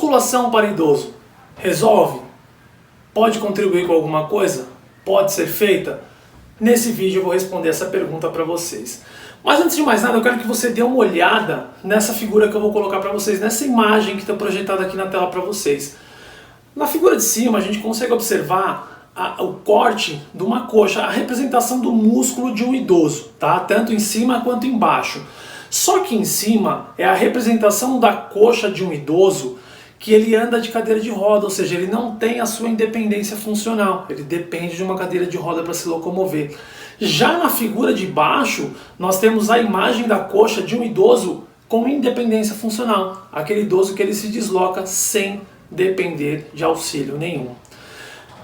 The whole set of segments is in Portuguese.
Musculação para idoso resolve? Pode contribuir com alguma coisa? Pode ser feita? Nesse vídeo eu vou responder essa pergunta para vocês. Mas antes de mais nada, eu quero que você dê uma olhada nessa figura que eu vou colocar para vocês, nessa imagem que está projetada aqui na tela para vocês. Na figura de cima a gente consegue observar o corte de uma coxa, a representação do músculo de um idoso, tá? Tanto em cima quanto embaixo. Só que em cima é a representação da coxa de um idoso que ele anda de cadeira de roda, ou seja, ele não tem a sua independência funcional, ele depende de uma cadeira de roda para se locomover. Já na figura de baixo, nós temos a imagem da coxa de um idoso com independência funcional, aquele idoso que ele se desloca sem depender de auxílio nenhum.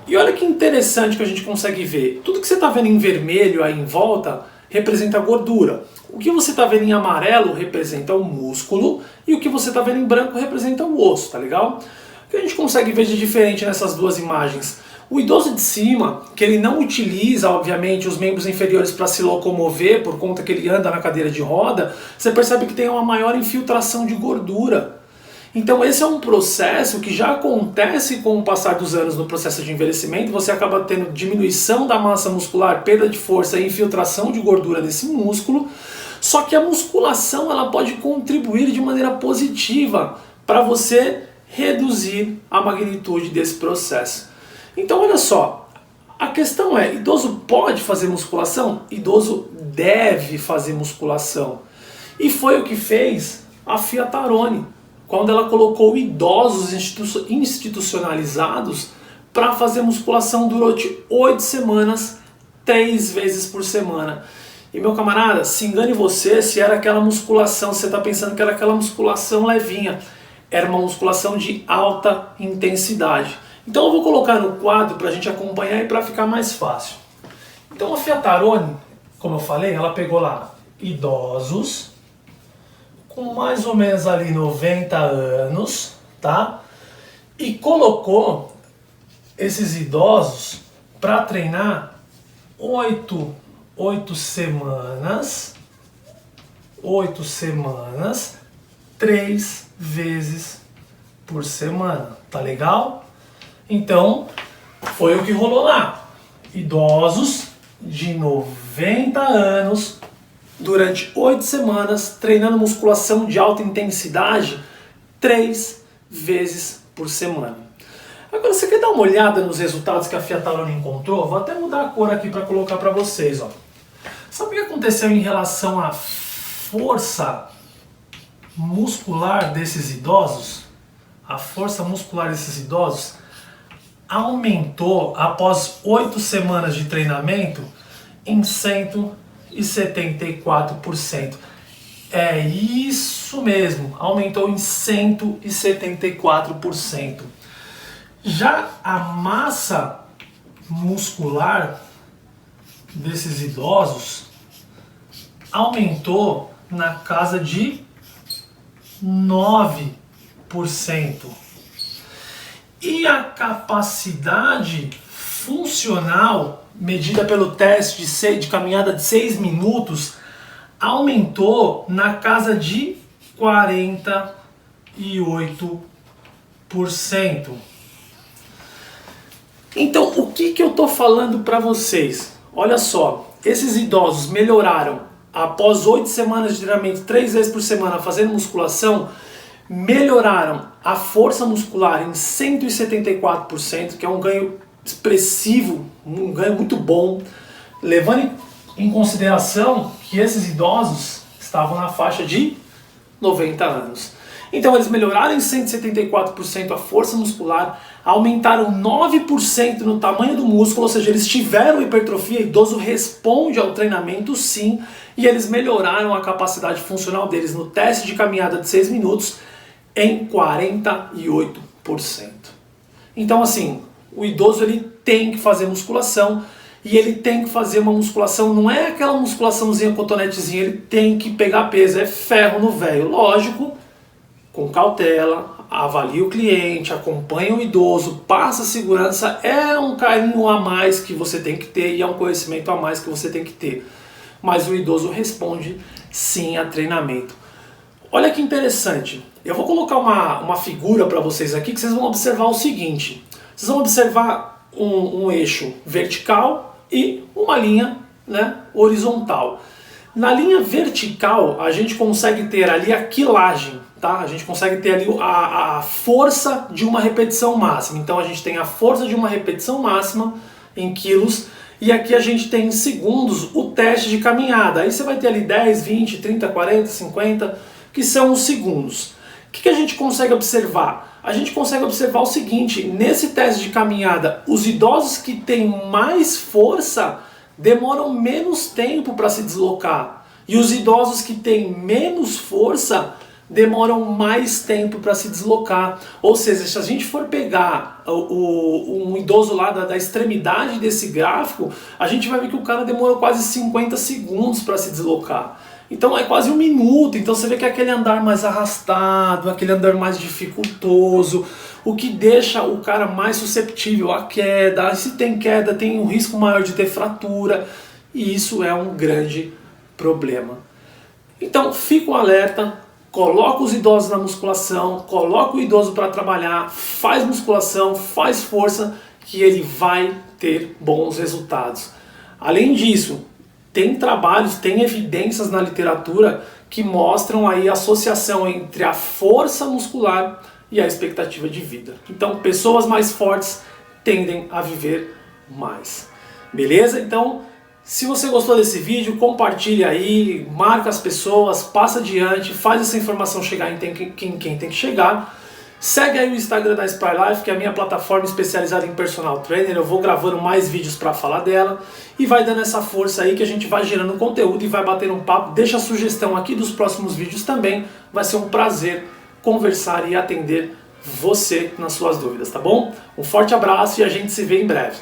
E olha que interessante que a gente consegue ver, tudo que você está vendo em vermelho aí em volta representa gordura. O que você está vendo em amarelo representa o músculo e o que você está vendo em branco representa o osso, tá legal? O que a gente consegue ver de diferente nessas duas imagens? O idoso de cima, que ele não utiliza, obviamente, os membros inferiores para se locomover, por conta que ele anda na cadeira de roda, você percebe que tem uma maior infiltração de gordura. Então esse é um processo que já acontece com o passar dos anos no processo de envelhecimento, você acaba tendo diminuição da massa muscular, perda de força e infiltração de gordura nesse músculo, só que a musculação ela pode contribuir de maneira positiva para você reduzir a magnitude desse processo. Então olha só, a questão é, idoso pode fazer musculação? Idoso deve fazer musculação. E foi o que fez a Fiat Aroni, quando ela colocou idosos institucionalizados para fazer musculação durante 8 semanas, 3 vezes por semana. E meu camarada, se engane você se era aquela musculação, você está pensando que era aquela musculação levinha. Era uma musculação de alta intensidade. Então eu vou colocar no quadro para a gente acompanhar e para ficar mais fácil. Então a Fiat Aroni, como eu falei, ela pegou lá idosos com mais ou menos ali 90 anos, tá? E colocou esses idosos para treinar 8 semanas, 3 vezes por semana, tá legal? Então, foi o que rolou lá. Idosos de 90 anos, durante 8 semanas, treinando musculação de alta intensidade 3 vezes por semana. Agora, você quer dar uma olhada nos resultados que a Fiat Aroni encontrou? Vou até mudar a cor aqui para colocar para vocês. Ó. Sabe o que aconteceu em relação à força muscular desses idosos? A força muscular desses idosos aumentou após 8 semanas de treinamento em 174%. É isso mesmo, aumentou em 174%. Já a massa muscular desses idosos aumentou na casa de 9%. E a capacidade funcional, medida pelo teste de caminhada de 6 minutos, aumentou na casa de 48%. Então, o que eu estou falando para vocês? Olha só, esses idosos melhoraram após 8 semanas de treinamento, 3 vezes por semana, fazendo musculação, melhoraram a força muscular em 174%, que é um ganho expressivo, um ganho muito bom, levando em consideração que esses idosos estavam na faixa de 90 anos. Então eles melhoraram em 174% a força muscular, aumentaram 9% no tamanho do músculo, ou seja, eles tiveram hipertrofia, idoso responde ao treinamento sim, e eles melhoraram a capacidade funcional deles no teste de caminhada de 6 minutos em 48%. Então assim, o idoso ele tem que fazer musculação, e ele tem que fazer uma musculação, não é aquela musculaçãozinha cotonetezinha, ele tem que pegar peso, é ferro no velho, lógico, com cautela, avalie o cliente, acompanhe o idoso, passa segurança, é um carinho a mais que você tem que ter e é um conhecimento a mais que você tem que ter. Mas o idoso responde sim a treinamento. Olha que interessante. Eu vou colocar uma figura para vocês aqui que vocês vão observar o seguinte. Vocês vão observar um eixo vertical e uma linha, né, horizontal. Na linha vertical, a gente consegue ter ali a quilagem, tá? A gente consegue ter ali a força de uma repetição máxima. Então a gente tem a força de uma repetição máxima em quilos, e aqui a gente tem em segundos o teste de caminhada. Aí você vai ter ali 10, 20, 30, 40, 50, que são os segundos. O que a gente consegue observar? A gente consegue observar o seguinte: nesse teste de caminhada, os idosos que têm mais força demoram menos tempo para se deslocar, e os idosos que têm menos força demoram mais tempo para se deslocar. Ou seja, se a gente for pegar um idoso lá da extremidade desse gráfico, a gente vai ver que o cara demorou quase 50 segundos para se deslocar. Então é quase um minuto. Então você vê que é aquele andar mais arrastado, aquele andar mais dificultoso, o que deixa o cara mais susceptível à queda. Se tem queda, tem um risco maior de ter fratura, e isso é um grande problema. Então fica um alerta, coloca os idosos na musculação, coloca o idoso para trabalhar, faz musculação, faz força, que ele vai ter bons resultados. Além disso, tem trabalhos, tem evidências na literatura que mostram aí a associação entre a força muscular e a expectativa de vida. Então, pessoas mais fortes tendem a viver mais. Beleza? Então, se você gostou desse vídeo, compartilha aí, marca as pessoas, passa adiante, faz essa informação chegar em quem tem que chegar. Segue aí o Instagram da Inspire Life, que é a minha plataforma especializada em personal trainer. Eu vou gravando mais vídeos para falar dela, e vai dando essa força aí que a gente vai gerando conteúdo e vai batendo um papo. Deixa a sugestão aqui dos próximos vídeos também. Vai ser um prazer conversar e atender você nas suas dúvidas, tá bom? Um forte abraço e a gente se vê em breve.